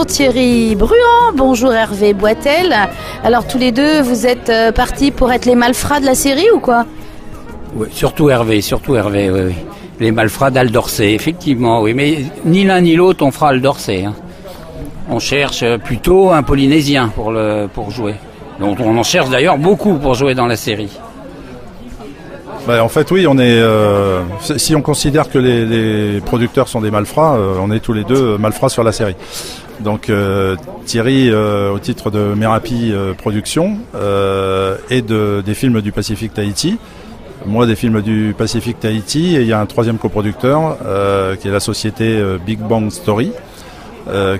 Bonjour Thierry Bruand, bonjour Hervé Boitel. Alors tous les deux, vous êtes partis pour être les malfrats de la série ou quoi? Oui, surtout Hervé, oui, oui. Les malfrats d'Al d'Orsay, effectivement, oui. Mais ni l'un ni l'autre, on fera Al d'Orsay. Hein. On cherche plutôt un Polynésien pour jouer. Donc on en cherche d'ailleurs beaucoup pour jouer dans la série. En fait, oui, on est. Si on considère que les producteurs sont des malfrats, on est tous les deux malfrats sur la série. Donc Thierry, au titre de Merapi Productions et des films du Pacifique Tahiti. Moi, des films du Pacifique Tahiti, et il y a un troisième coproducteur qui est la société Big Bang Story.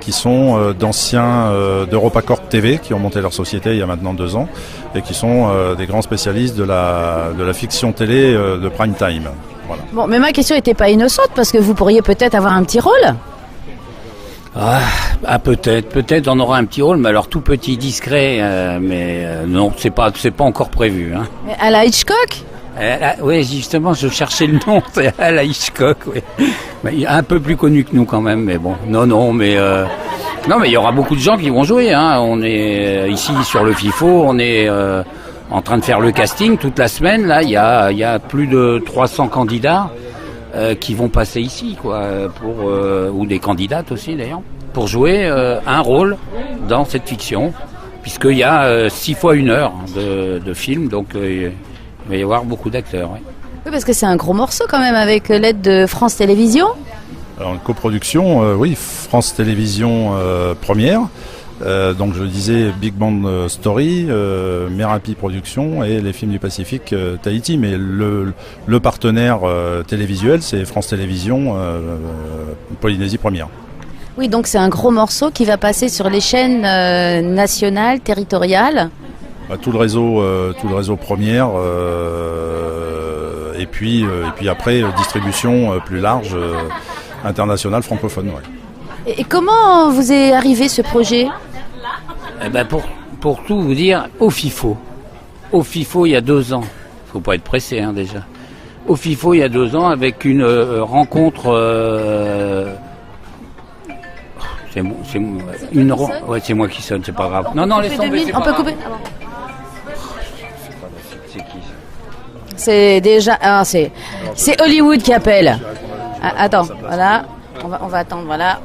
Qui sont d'anciens d'EuropaCorp TV qui ont monté leur société il y a maintenant 2 ans et qui sont des grands spécialistes de la fiction télé de prime time. Voilà. Bon, mais ma question n'était pas innocente parce que vous pourriez peut-être avoir un petit rôle. Peut-être on aura un petit rôle, mais alors tout petit, discret, non, c'est pas encore prévu. Hein. Mais à la Hitchcock? Oui, justement, je cherchais le nom, c'est à la Hitchcock, oui. Mais un peu plus connu que nous quand même, mais bon, non, mais il y aura beaucoup de gens qui vont jouer. Hein. On est ici sur le FIFO, on est en train de faire le casting toute la semaine. Là, il y a plus de 300 candidats qui vont passer ici, quoi, ou des candidates aussi d'ailleurs, pour jouer un rôle dans cette fiction, puisqu'il y a 6 fois 1 heure de film, donc. Il va y avoir beaucoup d'acteurs. Oui. Oui, parce que c'est un gros morceau quand même avec l'aide de France Télévisions. Alors, une coproduction, oui, France Télévisions première. Donc, je disais Big Bang Story, Merapi Productions et les films du Pacifique Tahiti. Mais le partenaire télévisuel, c'est France Télévisions Polynésie première. Oui, donc c'est un gros morceau qui va passer sur les chaînes nationales, territoriales. Tout le réseau première et puis après distribution plus large internationale francophone. Ouais. Et comment vous est arrivé ce projet? Pour tout vous dire, au FIFO il y a 2 ans. Faut pas être pressé hein, déjà. Au FIFO il y a 2 ans avec une rencontre. C'est moi qui sonne, c'est pas grave. Non, laisse tomber. On peut couper. C'est déjà. C'est Hollywood qui appelle. Attends, voilà. On va attendre, voilà.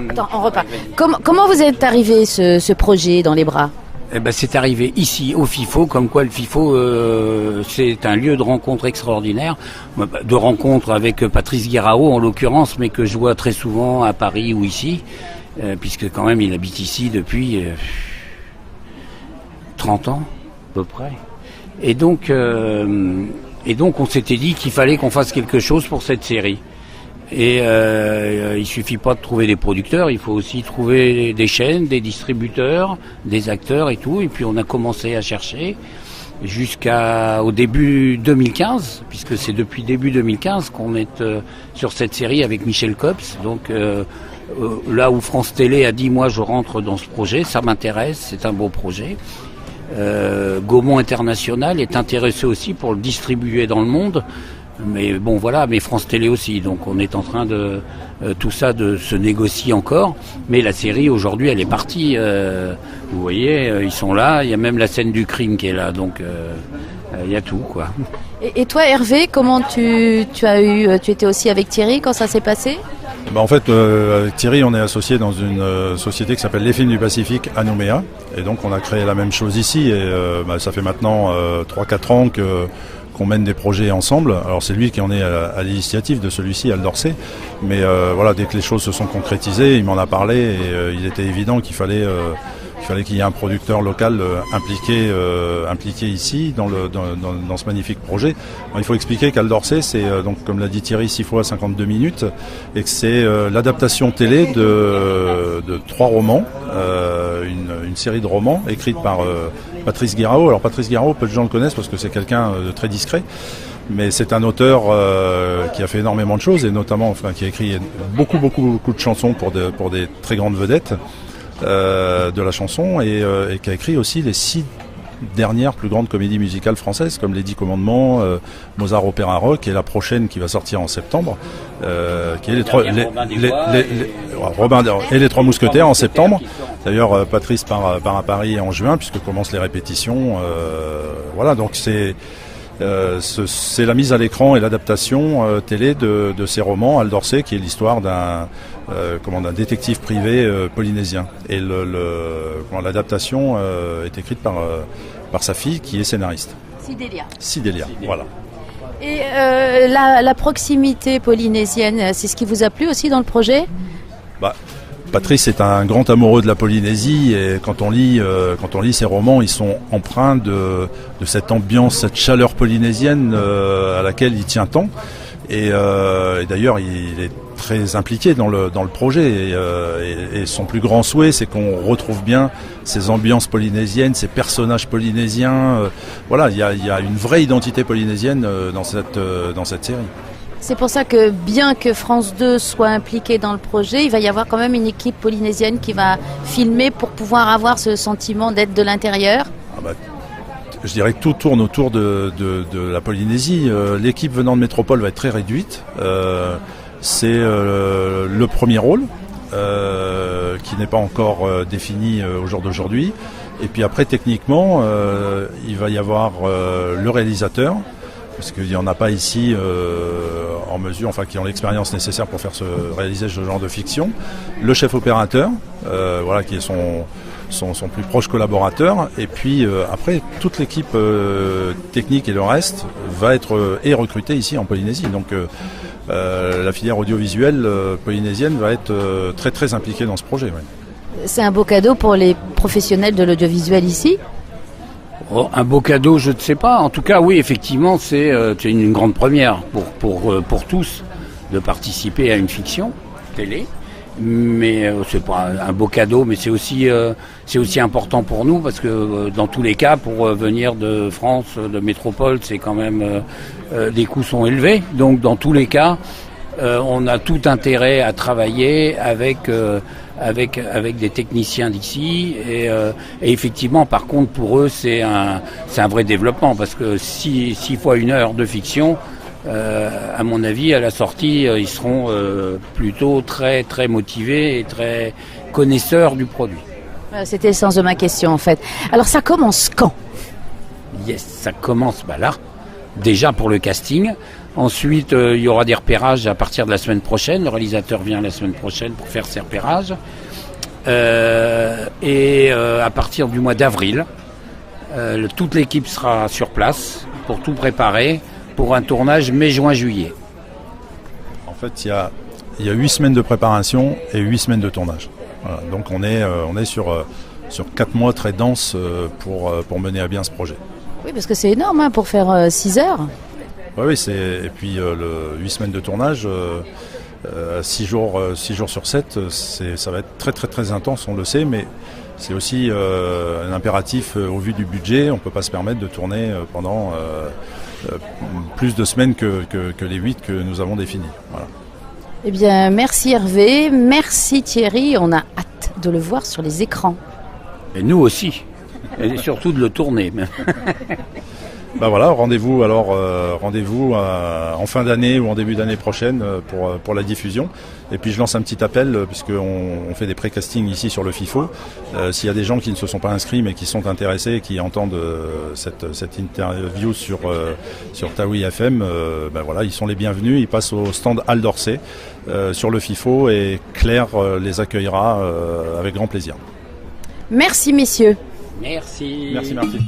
Attends, on repart. Comment vous êtes arrivé ce projet dans les bras? C'est arrivé ici, au FIFO, comme quoi le FIFO, c'est un lieu de rencontre extraordinaire, de rencontre avec Patrice Guirao en l'occurrence, mais que je vois très souvent à Paris ou ici, puisque quand même il habite ici depuis 30 ans, à peu près. Et donc on s'était dit qu'il fallait qu'on fasse quelque chose pour cette série. Et il suffit pas de trouver des producteurs, il faut aussi trouver des chaînes, des distributeurs, des acteurs et tout. Et puis on a commencé à chercher jusqu'au début 2015, puisque c'est depuis début 2015 qu'on est sur cette série avec Michel Copps. Donc là où France Télé a dit moi je rentre dans ce projet, ça m'intéresse, c'est un beau projet. Gaumont International est intéressé aussi pour le distribuer dans le monde, mais bon voilà, mais France Télé aussi, donc on est en train de tout ça de se négocier encore, mais la série aujourd'hui elle est partie, vous voyez, ils sont là, il y a même la scène du crime qui est là, donc il y a tout quoi. Et toi Hervé, comment tu étais aussi avec Thierry quand ça s'est passé? En fait, avec Thierry, on est associé dans une société qui s'appelle Les Films du Pacifique à Nouméa. Et donc, on a créé la même chose ici. Et ça fait maintenant 3-4 ans qu'on mène des projets ensemble. Alors, c'est lui qui en est à l'initiative de celui-ci, Al d'Orsay. Mais voilà, dès que les choses se sont concrétisées, il m'en a parlé. Et il était évident qu'il fallait qu'il y ait un producteur local impliqué ici dans ce magnifique projet. Alors, il faut expliquer qu'Al d'Orsay, c'est donc comme l'a dit Thierry, 6 fois 52 minutes, et que c'est l'adaptation télé de 3 romans, une série de romans écrite par Patrice Guirao. Alors Patrice Guirao, peu de gens le connaissent parce que c'est quelqu'un de très discret. Mais c'est un auteur qui a fait énormément de choses et notamment qui a écrit beaucoup de chansons pour des très grandes vedettes de la chanson et qui a écrit aussi les 6 dernières plus grandes comédies musicales françaises, comme Les 10 Commandements, Mozart Opéra Rock, et la prochaine qui va sortir en septembre, qui est les Trois Mousquetaires en septembre. D'ailleurs, Patrice part à Paris en juin, puisque commencent les répétitions. Voilà, donc c'est la mise à l'écran et l'adaptation télé de ces romans, Al d'Orsay, qui est l'histoire d'un détective privé polynésien. Et l'adaptation est écrite par sa fille, qui est scénariste. Sidélia, voilà. Et la proximité polynésienne, c'est ce qui vous a plu aussi dans le projet ? Patrice est un grand amoureux de la Polynésie, et quand on lit ses romans, ils sont empreints de cette ambiance, cette chaleur polynésienne à laquelle il tient tant. Et d'ailleurs, il est très impliqué dans le projet. Et son plus grand souhait, c'est qu'on retrouve bien ces ambiances polynésiennes, ces personnages polynésiens. Voilà, il y a une vraie identité polynésienne dans cette série. C'est pour ça que bien que France 2 soit impliquée dans le projet, il va y avoir quand même une équipe polynésienne qui va filmer pour pouvoir avoir ce sentiment d'être de l'intérieur. Je dirais que tout tourne autour de la Polynésie. L'équipe venant de Métropole va être très réduite. C'est le premier rôle qui n'est pas encore défini au jour d'aujourd'hui. Et puis après, techniquement, il va y avoir le réalisateur, parce qu'il n'y en a pas ici en mesure, enfin qui ont l'expérience nécessaire pour réaliser ce genre de fiction. Le chef opérateur, voilà, qui est son plus proche collaborateur. Et puis après, toute l'équipe technique et le reste va être recrutée ici en Polynésie. Donc la filière audiovisuelle polynésienne va être très très impliquée dans ce projet. Ouais. C'est un beau cadeau pour les professionnels de l'audiovisuel ici ? Un beau cadeau, je ne sais pas. En tout cas, oui, effectivement, c'est une grande première pour tous de participer à une fiction télé. Mais c'est pas un beau cadeau, mais c'est aussi important pour nous, parce que dans tous les cas, pour venir de France, de métropole, c'est quand même les coûts sont élevés. Donc dans tous les cas, on a tout intérêt à travailler avec des techniciens d'ici, et effectivement, par contre, pour eux, c'est un vrai développement, parce que 6 fois 1 heure de fiction, à mon avis, à la sortie, ils seront plutôt très très motivés et très connaisseurs du produit. C'était le sens de ma question, en fait. Alors ça commence quand ? Yes, ça commence là, déjà pour le casting. Ensuite, il y aura des repérages à partir de la semaine prochaine. Le réalisateur vient la semaine prochaine pour faire ses repérages. Et à partir du mois d'avril, toute l'équipe sera sur place pour tout préparer pour un tournage mai, juin, juillet. En fait, il y a 8 semaines de préparation et 8 semaines de tournage. Voilà, donc on est sur 4 mois très denses pour mener à bien ce projet. Oui, parce que c'est énorme pour faire 6 heures. Oui, et puis 8 semaines de tournage, 6 jours sur 7, ça va être très très très intense, on le sait, mais c'est aussi un impératif au vu du budget. On ne peut pas se permettre de tourner pendant plus de semaines que les 8 que nous avons définis. Voilà. Eh bien, merci Hervé, merci Thierry, on a hâte de le voir sur les écrans. Et nous aussi, et surtout de le tourner. Voilà, rendez-vous en fin d'année ou en début d'année prochaine pour la diffusion. Et puis je lance un petit appel, puisqu'on fait des pré-castings ici sur le FIFO. S'il y a des gens qui ne se sont pas inscrits mais qui sont intéressés, qui entendent cette interview sur Taoui FM, voilà, ils sont les bienvenus. Ils passent au stand Al d'Orsay sur le FIFO, et Claire les accueillera avec grand plaisir. Merci messieurs. Merci. Merci Martine.